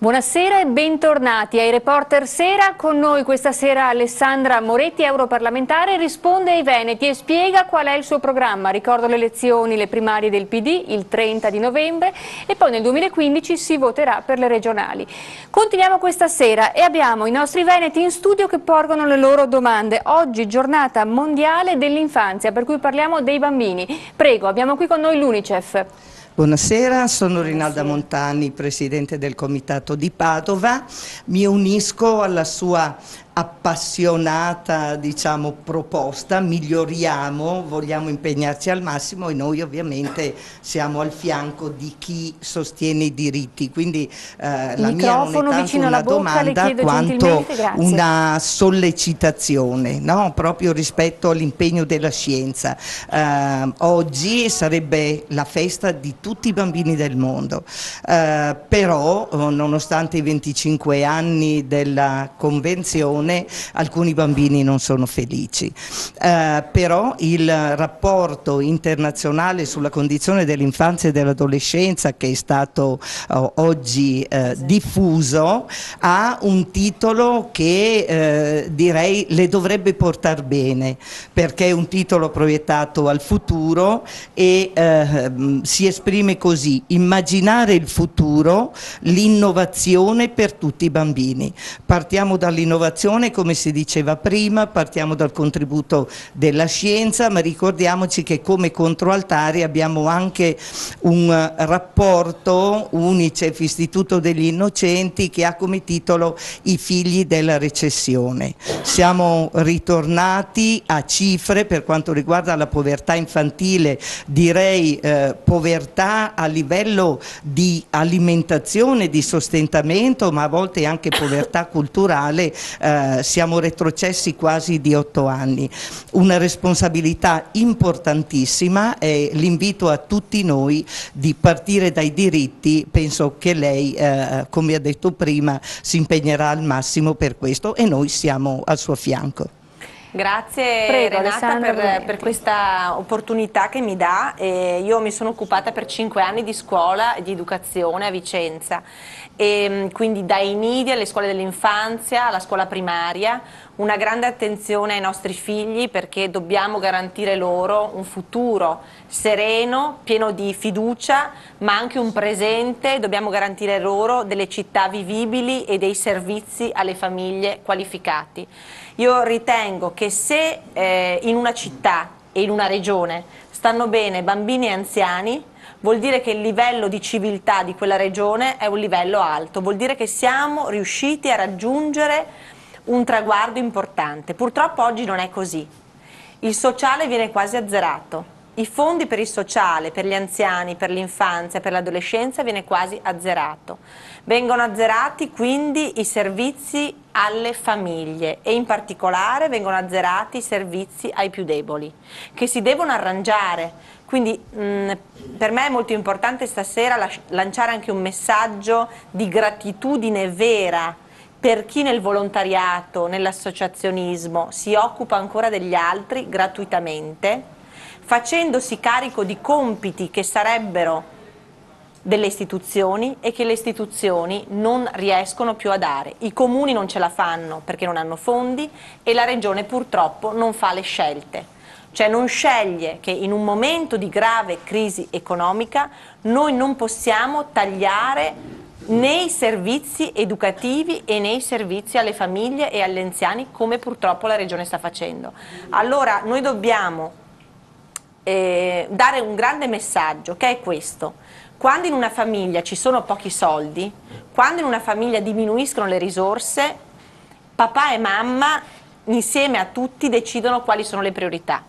Buonasera e bentornati ai Reporter Sera. Con noi questa sera Alessandra Moretti, europarlamentare, risponde ai Veneti e spiega qual è il suo programma. Ricordo le elezioni, le primarie del PD il 30 di novembre e poi nel 2015 si voterà per le regionali. Continuiamo questa sera e abbiamo i nostri veneti in studio che porgono le loro domande. Oggi giornata mondiale dell'infanzia, per cui parliamo dei bambini. Prego, abbiamo qui con noi l'Unicef. Buonasera, sono Rinalda Montani, Presidente del Comitato di Padova. Mi unisco alla sua appassionata, diciamo, proposta. Miglioriamo, vogliamo impegnarci al massimo e noi ovviamente siamo al fianco di chi sostiene i diritti. Quindi la mia non è tanto una domanda quanto una sollecitazione, no? Proprio rispetto all'impegno della scienza. Oggi sarebbe la festa di tutti i bambini del mondo, però nonostante i 25 anni della Convenzione alcuni bambini non sono felici, però il rapporto internazionale sulla condizione dell'infanzia e dell'adolescenza che è stato oggi diffuso ha un titolo che direi le dovrebbe portar bene, perché è un titolo proiettato al futuro e si esprime così: immaginare il futuro, l'innovazione per tutti i bambini. Partiamo dall'innovazione, come si diceva prima, partiamo dal contributo della scienza, ma ricordiamoci che come controaltari abbiamo anche un rapporto Unicef, Istituto degli Innocenti, che ha come titolo I figli della recessione. Siamo ritornati a cifre per quanto riguarda la povertà infantile, direi povertà a livello di alimentazione, di sostentamento, ma a volte anche povertà culturale. Siamo retrocessi quasi di 8 anni. Una responsabilità importantissima e l'invito a tutti noi di partire dai diritti. Penso che lei, come ha detto prima, si impegnerà al massimo per questo e noi siamo al suo fianco. Grazie. Prego, Renata per questa opportunità che mi dà. Io mi sono occupata per 5 anni di scuola e di educazione a Vicenza, e quindi dai nidi alle scuole dell'infanzia alla scuola primaria, una grande attenzione ai nostri figli, perché dobbiamo garantire loro un futuro sereno, pieno di fiducia, ma anche un presente. Dobbiamo garantire loro delle città vivibili e dei servizi alle famiglie qualificati. Io ritengo che se in una città e in una regione stanno bene bambini e anziani, vuol dire che il livello di civiltà di quella regione è un livello alto, vuol dire che siamo riusciti a raggiungere un traguardo importante. Purtroppo oggi non è così. Il sociale viene quasi azzerato. I fondi per il sociale, per gli anziani, per l'infanzia, per l'adolescenza viene quasi azzerato. Vengono azzerati quindi i servizi alle famiglie e in particolare vengono azzerati i servizi ai più deboli, che si devono arrangiare. Quindi per me è molto importante stasera lanciare anche un messaggio di gratitudine vera per chi nel volontariato, nell'associazionismo si occupa ancora degli altri gratuitamente, facendosi carico di compiti che sarebbero delle istituzioni e che le istituzioni non riescono più a dare. I comuni non ce la fanno perché non hanno fondi e la regione purtroppo non fa le scelte. Cioè non sceglie che in un momento di grave crisi economica noi non possiamo tagliare nei servizi educativi e nei servizi alle famiglie e agli anziani, come purtroppo la regione sta facendo. Allora noi dobbiamo dare un grande messaggio, che è questo: quando in una famiglia ci sono pochi soldi, quando in una famiglia diminuiscono le risorse, papà e mamma insieme a tutti decidono quali sono le priorità.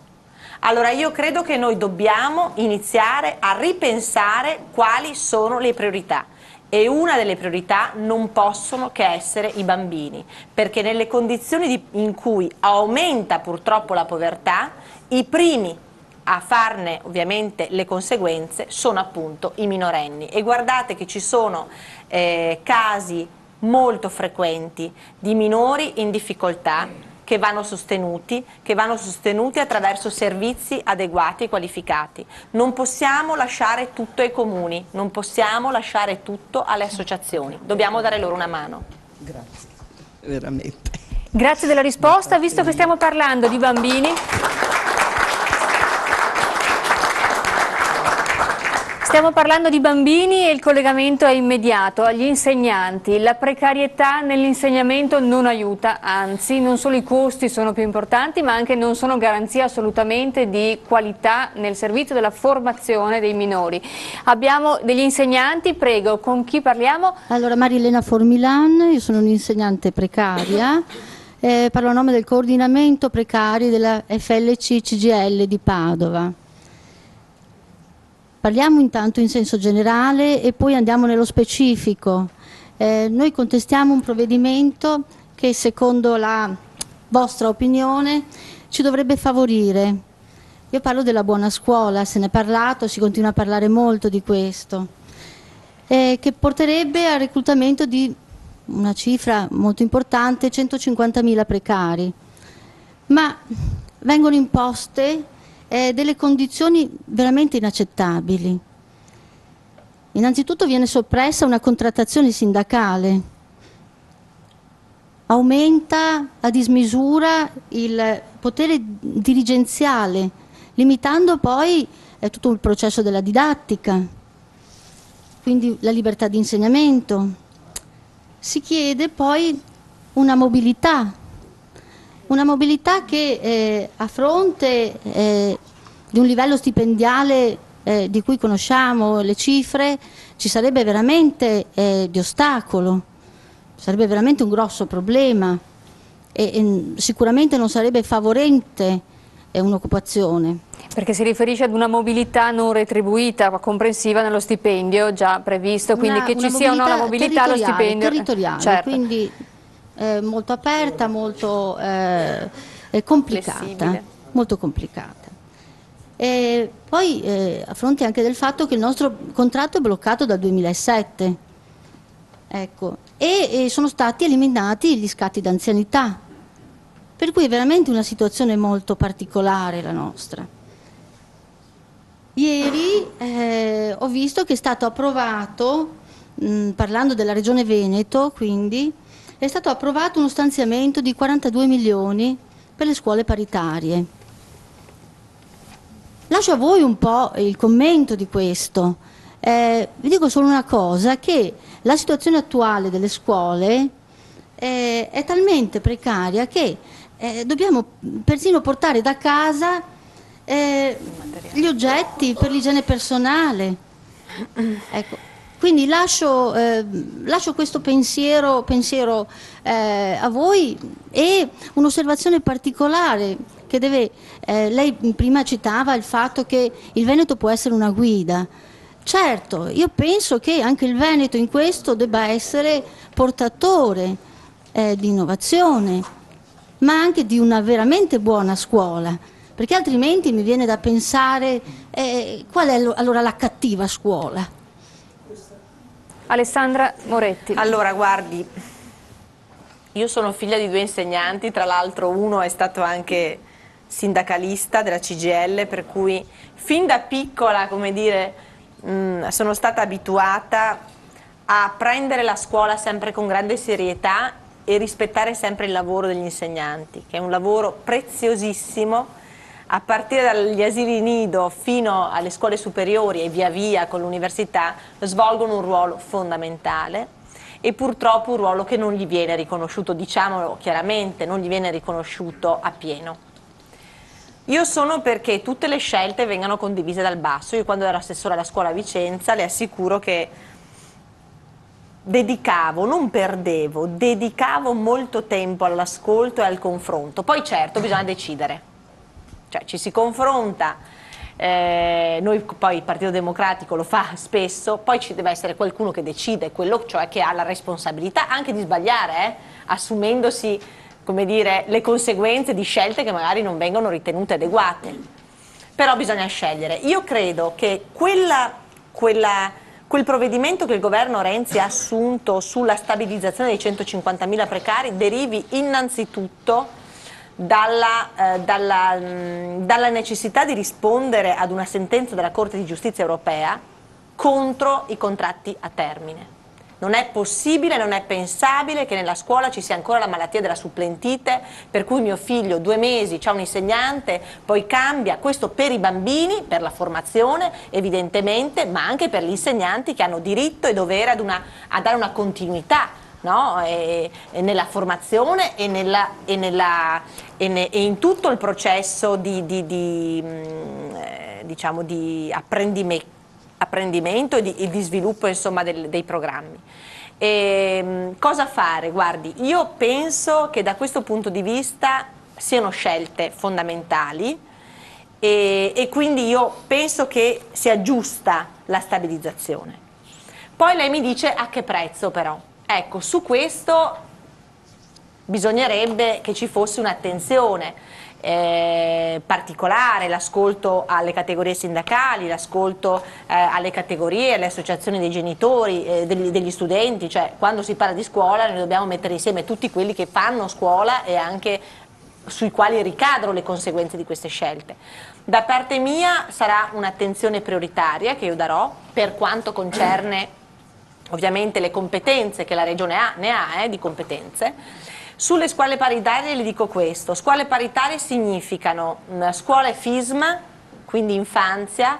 Allora io credo che noi dobbiamo iniziare a ripensare quali sono le priorità. E una delle priorità non possono che essere i bambini, perché nelle condizioni in cui aumenta purtroppo la povertà, i primi a farne ovviamente le conseguenze sono appunto i minorenni. E guardate che ci sono casi molto frequenti di minori in difficoltà che vanno sostenuti attraverso servizi adeguati e qualificati. Non possiamo lasciare tutto ai comuni, non possiamo lasciare tutto alle associazioni, dobbiamo dare loro una mano. Grazie, veramente. Grazie della risposta, visto che stiamo parlando di bambini. Stiamo parlando di bambini e il collegamento è immediato agli insegnanti. La precarietà nell'insegnamento non aiuta, anzi non solo i costi sono più importanti ma anche non sono garanzia assolutamente di qualità nel servizio della formazione dei minori. Abbiamo degli insegnanti, prego, con chi parliamo? Allora, Marilena Formilan, io sono un'insegnante precaria, parlo a nome del coordinamento precari della FLC CGIL di Padova. Parliamo intanto in senso generale e poi andiamo nello specifico. Noi contestiamo un provvedimento che secondo la vostra opinione ci dovrebbe favorire. Io parlo della buona scuola, se ne è parlato, si continua a parlare molto di questo, che porterebbe al reclutamento di una cifra molto importante, 150.000 precari. Ma vengono imposte delle condizioni veramente inaccettabili. Innanzitutto viene soppressa una contrattazione sindacale, aumenta a dismisura il potere dirigenziale, limitando poi tutto il processo della didattica, quindi la libertà di insegnamento. Si chiede poi una mobilità che a fronte di un livello stipendiale di cui conosciamo le cifre ci sarebbe veramente di ostacolo, sarebbe veramente un grosso problema e sicuramente non sarebbe favorente un'occupazione. Perché si riferisce ad una mobilità non retribuita, comprensiva nello stipendio già previsto, quindi che ci sia una mobilità allo stipendio territoriale, certo. Quindi molto aperta, molto complicata, flessibile. molto complicata. E poi a fronte anche del fatto che il nostro contratto è bloccato dal 2007, ecco, e sono stati eliminati gli scatti d'anzianità, per cui è veramente una situazione molto particolare la nostra. Ieri ho visto che è stato approvato, parlando della Regione Veneto, quindi, è stato approvato uno stanziamento di 42 milioni per le scuole paritarie. Lascio a voi un po' il commento di questo. Vi dico solo una cosa, che la situazione attuale delle scuole è talmente precaria che dobbiamo persino portare da casa gli oggetti per l'igiene personale. Ecco. Quindi lascio questo pensiero a voi e un'osservazione particolare che deve, lei prima citava il fatto che il Veneto può essere una guida. Certo, io penso che anche il Veneto in questo debba essere portatore di innovazione, ma anche di una veramente buona scuola, perché altrimenti mi viene da pensare qual è allora la cattiva scuola. Alessandra Moretti. Allora, guardi, io sono figlia di 2 insegnanti, tra l'altro uno è stato anche sindacalista della CGIL, per cui fin da piccola, come dire, sono stata abituata a prendere la scuola sempre con grande serietà e rispettare sempre il lavoro degli insegnanti, che è un lavoro preziosissimo, a partire dagli asili nido fino alle scuole superiori e via via con l'università, svolgono un ruolo fondamentale e purtroppo un ruolo che non gli viene riconosciuto, diciamolo chiaramente, non gli viene riconosciuto appieno. Io sono perché tutte le scelte vengano condivise dal basso. Io quando ero assessore alla scuola a Vicenza le assicuro che dedicavo, non perdevo, dedicavo molto tempo all'ascolto e al confronto. Poi certo bisogna decidere. Cioè ci si confronta, noi poi il Partito Democratico lo fa spesso, poi ci deve essere qualcuno che decide, quello cioè che ha la responsabilità anche di sbagliare, assumendosi, come dire, le conseguenze di scelte che magari non vengono ritenute adeguate. Però bisogna scegliere. Io credo che quel provvedimento che il governo Renzi ha assunto sulla stabilizzazione dei 150.000 precari derivi innanzitutto dalla necessità di rispondere ad una sentenza della Corte di Giustizia europea contro i contratti a termine. Non è possibile, non è pensabile che nella scuola ci sia ancora la malattia della supplentite, per cui mio figlio 2 mesi c'ha un insegnante, poi cambia. Questo per i bambini, per la formazione evidentemente, ma anche per gli insegnanti che hanno diritto e dovere a dare una continuità, no? E nella formazione e in tutto il processo di apprendimento e di sviluppo, insomma, dei programmi. Cosa fare? Guardi, io penso che da questo punto di vista siano scelte fondamentali e quindi io penso che sia giusta la stabilizzazione. Poi lei mi dice a che prezzo però. Ecco, su questo bisognerebbe che ci fosse un'attenzione particolare, l'ascolto alle categorie sindacali, l'ascolto alle categorie, alle associazioni dei genitori, degli studenti, cioè quando si parla di scuola noi dobbiamo mettere insieme tutti quelli che fanno scuola e anche sui quali ricadono le conseguenze di queste scelte. Da parte mia sarà un'attenzione prioritaria che io darò per quanto concerne ovviamente le competenze che la Regione ne ha di competenze. Sulle scuole paritarie le dico questo: scuole paritarie significano scuole FISM, quindi infanzia,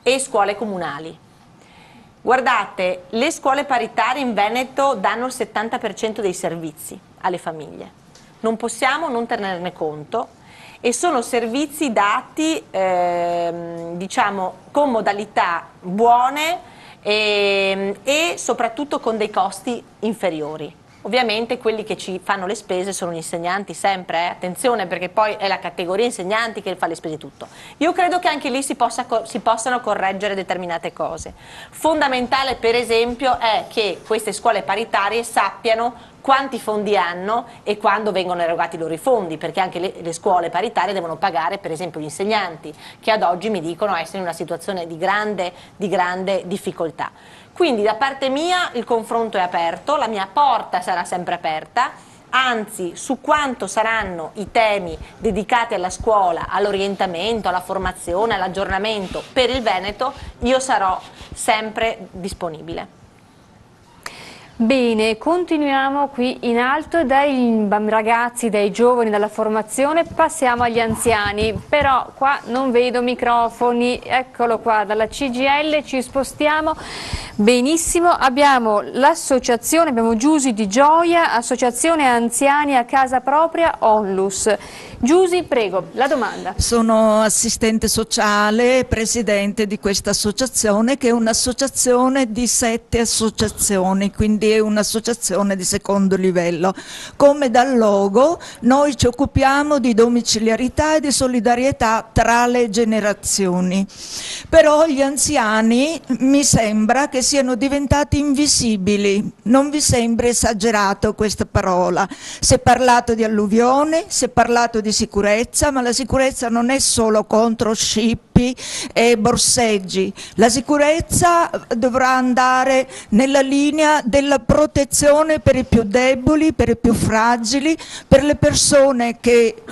e scuole comunali. Guardate, le scuole paritarie in Veneto danno il 70% dei servizi alle famiglie, non possiamo non tenerne conto e sono servizi dati diciamo con modalità buone e soprattutto con dei costi inferiori. Ovviamente quelli che ci fanno le spese sono gli insegnanti sempre, attenzione, perché poi è la categoria insegnanti che fa le spese di tutto. Io credo che anche lì si possano correggere determinate cose. Fondamentale per esempio è che queste scuole paritarie sappiano quanti fondi hanno e quando vengono erogati i loro fondi, perché anche le scuole paritarie devono pagare per esempio gli insegnanti, che ad oggi mi dicono essere in una situazione di grande difficoltà. Quindi da parte mia il confronto è aperto, la mia porta sarà sempre aperta, anzi su quanto saranno i temi dedicati alla scuola, all'orientamento, alla formazione, all'aggiornamento per il Veneto, io sarò sempre disponibile. Bene, continuiamo qui in alto, dai ragazzi, dai giovani, dalla formazione, passiamo agli anziani, però qua non vedo microfoni, eccolo qua, dalla CGIL ci spostiamo. Benissimo, abbiamo l'associazione, abbiamo Giusi di Gioia, Associazione Anziani a Casa Propria, Onlus. Giusi, prego, la domanda. Sono assistente sociale, presidente di questa associazione, che è un'associazione di 7 associazioni, quindi è un'associazione di secondo livello. Come dal logo, noi ci occupiamo di domiciliarità e di solidarietà tra le generazioni. Però gli anziani mi sembra che siano diventati invisibili, non vi sembra esagerato questa parola? Si è parlato di alluvione, si è parlato di sicurezza, ma la sicurezza non è solo contro scippi e borseggi, la sicurezza dovrà andare nella linea della protezione per i più deboli, per i più fragili, per le persone che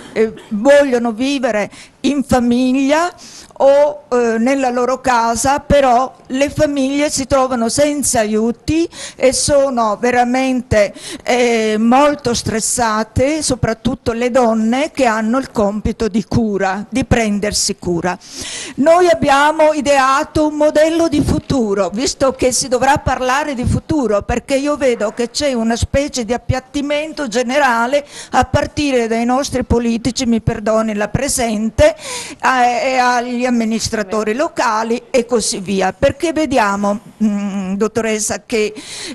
vogliono vivere in famiglia o nella loro casa, però le famiglie si trovano senza aiuti e sono veramente molto stressate, soprattutto le donne che hanno il compito di cura, di prendersi cura. Noi abbiamo ideato un modello di futuro, visto che si dovrà parlare di futuro, perché io vedo che c'è una specie di appiattimento generale a partire dai nostri politici, mi perdoni la presente, e agli amministratori locali e così via, perché vediamo, dottoressa, che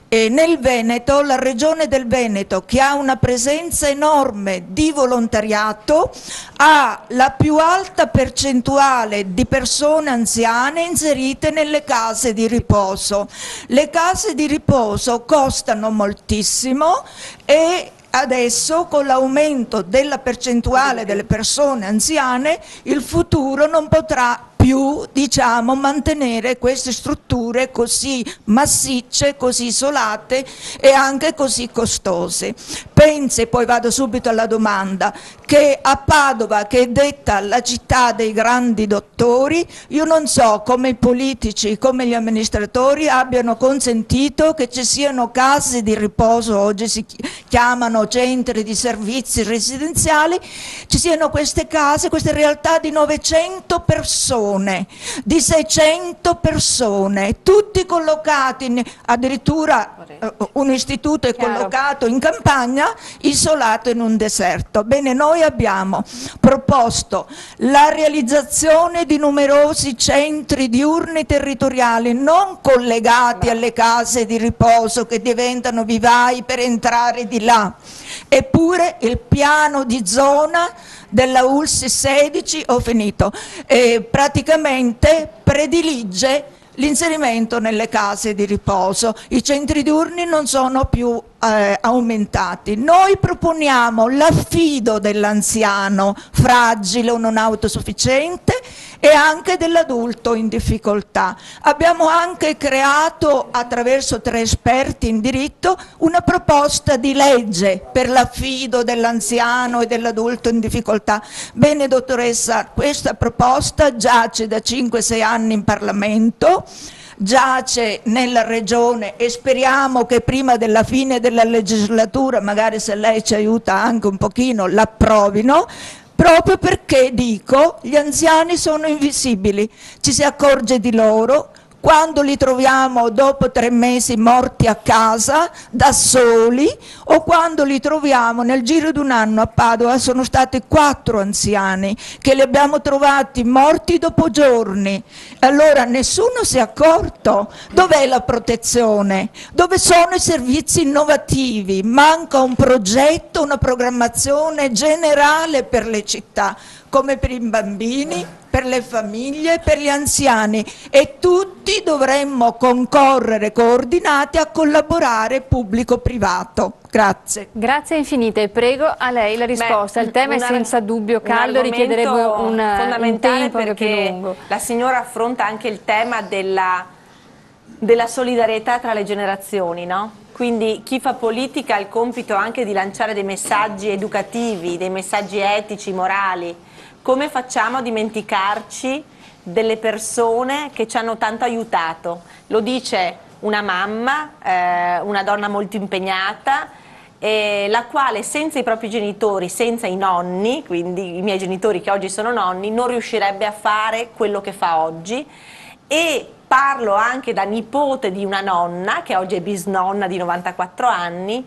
nel Veneto, la regione del Veneto, che ha una presenza enorme di volontariato, ha la più alta percentuale di persone anziane inserite nelle case di riposo. Le case di riposo costano moltissimo e adesso, con l'aumento della percentuale delle persone anziane, il futuro non potrà più, diciamo, mantenere queste strutture così massicce, così isolate e anche così costose. Pensi, poi vado subito alla domanda, che a Padova, che è detta la città dei grandi dottori, io non so come i politici, come gli amministratori abbiano consentito che ci siano case di riposo, oggi si chiamano centri di servizi residenziali, ci siano queste case, queste realtà di 900 persone, di 600 persone, tutti collocati, addirittura un istituto è collocato in campagna, isolato in un deserto. Bene, noi abbiamo proposto la realizzazione di numerosi centri diurni territoriali non collegati alle case di riposo che diventano vivai per entrare di là. Eppure il piano di zona della ULSS 16, ho finito, praticamente predilige l'inserimento nelle case di riposo. I centri diurni non sono più aumentati. Noi proponiamo l'affido dell'anziano fragile o non autosufficiente e anche dell'adulto in difficoltà. Abbiamo anche creato, attraverso 3 esperti in diritto, una proposta di legge per l'affido dell'anziano e dell'adulto in difficoltà. Bene, dottoressa, questa proposta giace da 5-6 anni in Parlamento, giace nella regione e speriamo che prima della fine della legislatura, magari se lei ci aiuta anche un pochino, l'approvino, proprio perché, dico, gli anziani sono invisibili, ci si accorge di loro quando li troviamo dopo 3 mesi morti a casa, da soli, o quando li troviamo nel giro di un anno. A Padova sono stati 4 anziani che li abbiamo trovati morti dopo giorni. Allora nessuno si è accorto. Dov'è la protezione? Dove sono i servizi innovativi? Manca un progetto, una programmazione generale per le città, come per i bambini, per le famiglie, per gli anziani, e tutti dovremmo concorrere coordinati a collaborare pubblico-privato. Grazie. Grazie infinite, prego a lei la risposta. Il tema è senza dubbio caldo, richiederebbe un tempo anche più lungo. La signora affronta anche il tema della solidarietà tra le generazioni, no? Quindi chi fa politica ha il compito anche di lanciare dei messaggi educativi, dei messaggi etici, morali. Come facciamo a dimenticarci delle persone che ci hanno tanto aiutato? Lo dice una mamma, una donna molto impegnata, la quale senza i propri genitori, senza i nonni, quindi i miei genitori che oggi sono nonni, non riuscirebbe a fare quello che fa oggi. E parlo anche da nipote di una nonna, che oggi è bisnonna di 94 anni,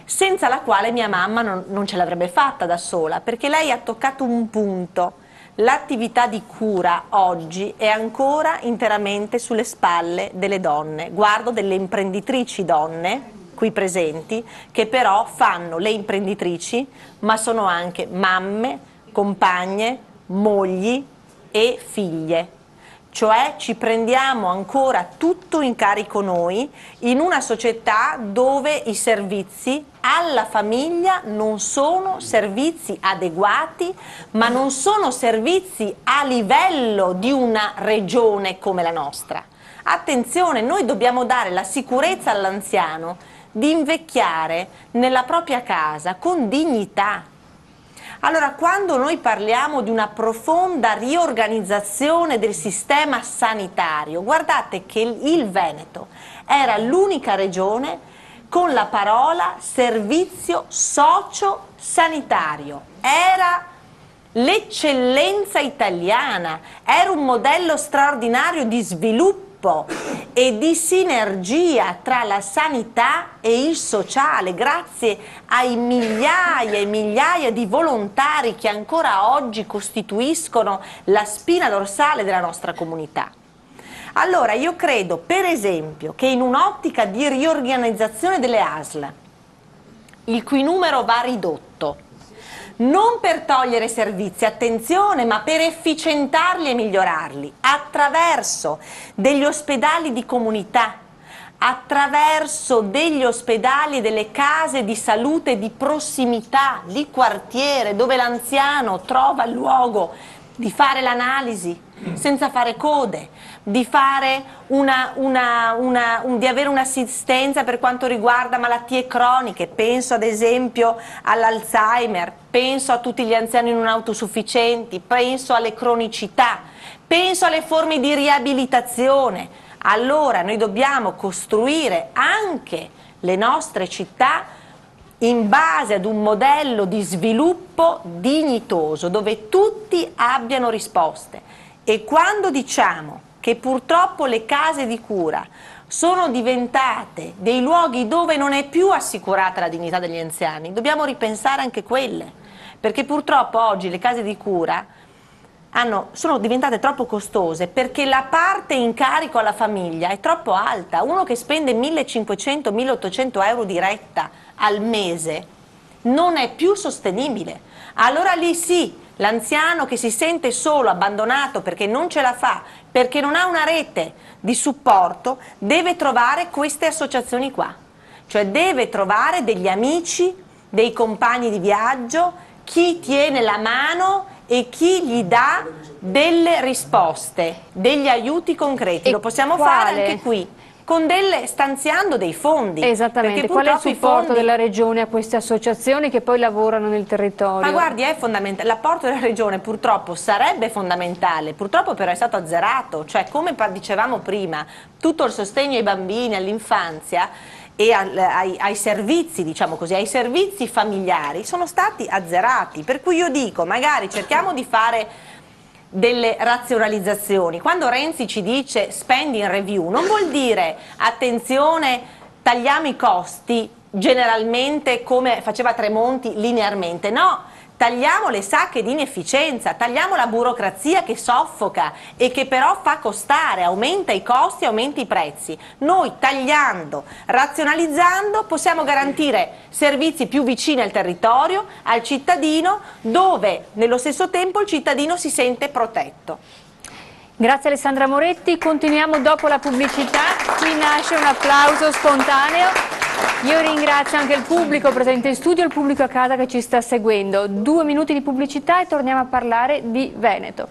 senza la quale mia mamma non ce l'avrebbe fatta da sola, perché lei ha toccato un punto. L'attività di cura oggi è ancora interamente sulle spalle delle donne. Guardo delle imprenditrici donne qui presenti, che però fanno le imprenditrici, ma sono anche mamme, compagne, mogli e figlie. Cioè ci prendiamo ancora tutto in carico noi in una società dove i servizi alla famiglia non sono servizi adeguati, ma non sono servizi a livello di una regione come la nostra. Attenzione, noi dobbiamo dare la sicurezza all'anziano di invecchiare nella propria casa con dignità. Allora, quando noi parliamo di una profonda riorganizzazione del sistema sanitario, guardate che il Veneto era l'unica regione con la parola servizio socio-sanitario. Era l'eccellenza italiana, era un modello straordinario di sviluppo e di sinergia tra la sanità e il sociale, grazie ai migliaia e migliaia di volontari che ancora oggi costituiscono la spina dorsale della nostra comunità. Allora io credo, per esempio, che in un'ottica di riorganizzazione delle ASL, il cui numero va ridotto, non per togliere servizi, attenzione, ma per efficientarli e migliorarli, attraverso degli ospedali di comunità, attraverso degli ospedali e delle case di salute di prossimità, di quartiere, dove l'anziano trova luogo di fare l'analisi senza fare code, di fare di avere un'assistenza per quanto riguarda malattie croniche. Penso ad esempio all'Alzheimer, penso a tutti gli anziani non autosufficienti, penso alle cronicità, penso alle forme di riabilitazione. Allora noi dobbiamo costruire anche le nostre città in base ad un modello di sviluppo dignitoso, dove tutti abbiano risposte. E quando diciamo che purtroppo le case di cura sono diventate dei luoghi dove non è più assicurata la dignità degli anziani, dobbiamo ripensare anche quelle, perché purtroppo oggi le case di cura sono diventate troppo costose, perché la parte in carico alla famiglia è troppo alta. Uno che spende 1.500-1.800 euro di retta al mese non è più sostenibile. Allora lì sì, l'anziano che si sente solo, abbandonato perché non ce la fa, perché non ha una rete di supporto, deve trovare queste associazioni qua, cioè deve trovare degli amici, dei compagni di viaggio, chi tiene la mano e chi gli dà delle risposte, degli aiuti concreti. Lo possiamo fare anche qui, stanziando dei fondi. Esattamente, qual è il supporto della Regione a queste associazioni che poi lavorano nel territorio? Ma guardi, è fondamentale, l'apporto della Regione purtroppo sarebbe fondamentale, purtroppo però è stato azzerato, cioè come dicevamo prima, tutto il sostegno ai bambini, all'infanzia e ai servizi, diciamo così, ai servizi familiari sono stati azzerati, per cui io dico, magari cerchiamo di fare delle razionalizzazioni. Quando Renzi ci dice spending review non vuol dire attenzione, tagliamo i costi generalmente come faceva Tremonti linearmente, no, tagliamo le sacche di inefficienza, tagliamo la burocrazia che soffoca e che però fa costare, aumenta i costi, aumenta i prezzi. Noi tagliando, razionalizzando possiamo garantire servizi più vicini al territorio, al cittadino, dove nello stesso tempo il cittadino si sente protetto. Grazie Alessandra Moretti, continuiamo dopo la pubblicità, qui nasce un applauso spontaneo. Io ringrazio anche il pubblico presente in studio e il pubblico a casa che ci sta seguendo. 2 minuti di pubblicità e torniamo a parlare di Veneto.